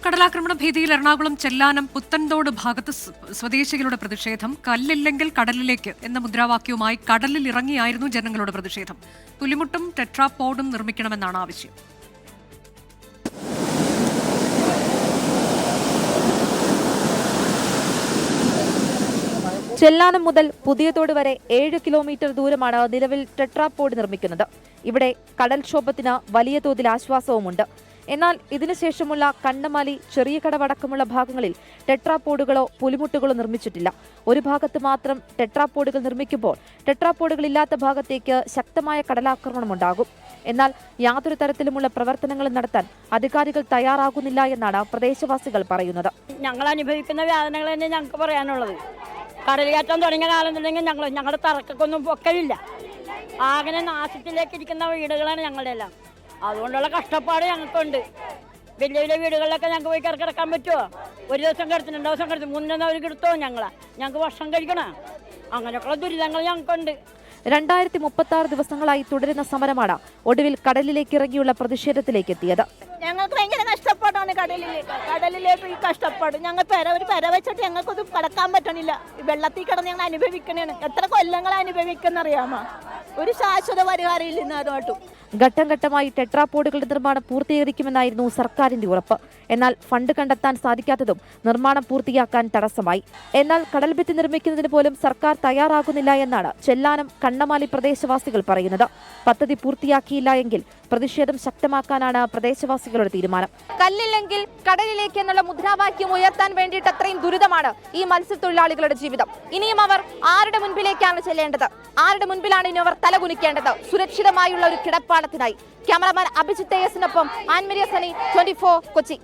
കടലാക്രമണ ഭീതിയിൽ എറണാകുളം ചെല്ലാനം പുത്തൻതോട് ഭാഗത്ത് സ്വദേശികളുടെ പ്രതിഷേധം. കല്ലില്ലെങ്കിൽ കടലിലേക്ക് എന്ന മുദ്രാവാക്യവുമായി കടലിൽ ഇറങ്ങിയായിരുന്നു ജനങ്ങളുടെ പ്രതിഷേധം. പുലിമുട്ടും ടെട്രാപോഡും നിർമ്മിക്കണമെന്നാണ് ആവശ്യം. ചെല്ലാനം മുതൽ പുതിയതോട് വരെ 7 കിലോമീറ്റർ ദൂരമാണ് നിലവിൽ ടെട്രാപോഡ് നിർമ്മിക്കുന്നത്. ഇവിടെ കടൽക്ഷോഭത്തിന് വലിയ തോതിൽ ആശ്വാസവുമുണ്ട്. എന്നാൽ ഇതിനുശേഷമുള്ള കണ്ണമാലി, ചെറിയ കടവടക്കമുള്ള ഭാഗങ്ങളിൽ ടെട്രാപോഡുകളോ പുലിമുട്ടുകളോ നിർമ്മിച്ചിട്ടില്ല. ഒരു ഭാഗത്ത് മാത്രം ടെട്രാപോഡുകൾ നിർമ്മിക്കുമ്പോൾ ടെട്രാപോഡുകളില്ലാത്ത ഭാഗത്തേക്ക് ശക്തമായ കടലാക്രമണമുണ്ടാകും. എന്നാൽ യാതൊരു തരത്തിലുമുള്ള പ്രവർത്തനങ്ങളും നടത്താൻ അധികാരികൾ തയ്യാറാകുന്നില്ല എന്നാണ് പ്രദേശവാസികൾ പറയുന്നത്. ഞങ്ങൾ അനുഭവിക്കുന്ന വേദനകൾ തന്നെ ഞങ്ങൾക്ക് പറയാനുള്ളത്. കടലുകയറ്റം തുടങ്ങിയ കാലം തുടങ്ങി ഞങ്ങളുടെ തറക്കൊന്നും പൊക്കലില്ല. ആകെ നാശത്തിലേക്ക് ഇരിക്കുന്ന വീടുകളാണ് ഞങ്ങളുടെ എല്ലാം. അതുകൊണ്ടുള്ള കഷ്ടപ്പാട് ഞങ്ങൾക്കുണ്ട്. വലിയ വലിയ വീടുകളിലൊക്കെ ഞങ്ങൾക്ക് പോയി കിടക്കാൻ പറ്റുമോ? ഒരു ദിവസം കിടത്തിന്, 2 ദിവസം കിടത്തിന്, 3 ദിവസം അവർ കിടത്തോ? ഞങ്ങൾക്ക് ഭക്ഷണം കഴിക്കണം. അങ്ങനെയൊക്കെയുള്ള ദുരിതങ്ങൾ ഞങ്ങൾക്കുണ്ട്. 2036 ദിവസങ്ങളായി തുടരുന്ന സമരമാണ് ഒടുവിൽ കടലിലേക്ക് ഇറങ്ങിയുള്ള പ്രതിഷേധത്തിലേക്ക് എത്തിയത്. ഞങ്ങൾക്ക് ഭയങ്കര കഷ്ടപ്പാടാണ്. കടലിലേക്ക് ഈ കഷ്ടപ്പാട് ഞങ്ങൾ ഒരു പെര വെച്ചിട്ട് ഞങ്ങൾക്കൊന്നും കടക്കാൻ പറ്റണില്ല. വെള്ളത്തിൽ കിടന്ന് ഞങ്ങൾ അനുഭവിക്കണേണ്. എത്ര കൊല്ലങ്ങൾ അനുഭവിക്കുന്നറിയാമോ? ഒരു ശാശ്വത പരിഹാരം ഇല്ലെന്ന് അതുമായിട്ടും. ഘട്ടം ഘട്ടമായി ടെട്രാപോഡുകളുടെ നിർമ്മാണം പൂർത്തീകരിക്കുമെന്നായിരുന്നു സർക്കാരിന്റെ ഉറപ്പ്. എന്നാൽ ഫണ്ട് കണ്ടെത്താൻ സാധിക്കാത്തതും നിർമ്മാണം പൂർത്തിയാക്കാൻ തടസ്സമായി. എന്നാൽ കടൽഭിത്തി നിർമ്മിക്കുന്നതിന് പോലും സർക്കാർ തയ്യാറാകുന്നില്ല എന്നാണ് ചെല്ലാനം, കണ്ണമാലി പ്രദേശവാസികൾ പറയുന്നത്. പദ്ധതി പൂർത്തിയാക്കിയില്ല എങ്കിൽ പ്രതിഷേധം ശക്തമാക്കാനാണ് പ്രദേശവാസികളുടെ തീരുമാനം. കല്ലില്ലെങ്കിൽ കടലിലേക്ക് എന്നുള്ള മുദ്രാവാക്യം ഉയർത്താൻ വേണ്ടിയിട്ട് അത്രയും ദുരിതമാണ് ഈ മത്സ്യത്തൊഴിലാളികളുടെ ജീവിതം. ഇനിയും അവർ ആരുടെ മുൻപിലേക്കാണ് ചെല്ലേണ്ടത്? ആരുടെ മുൻപിലാണ് ഇനി അവർ തലകുനിക്കേണ്ടത്? സുരക്ഷിതമായുള്ള ഒരു കിടപ്പാടത്തിനായി. ക്യാമറമാൻ അഭിജിത്ത് AS-നൊപ്പം ആൻമരിയ സനി, 24 കൊച്ചി.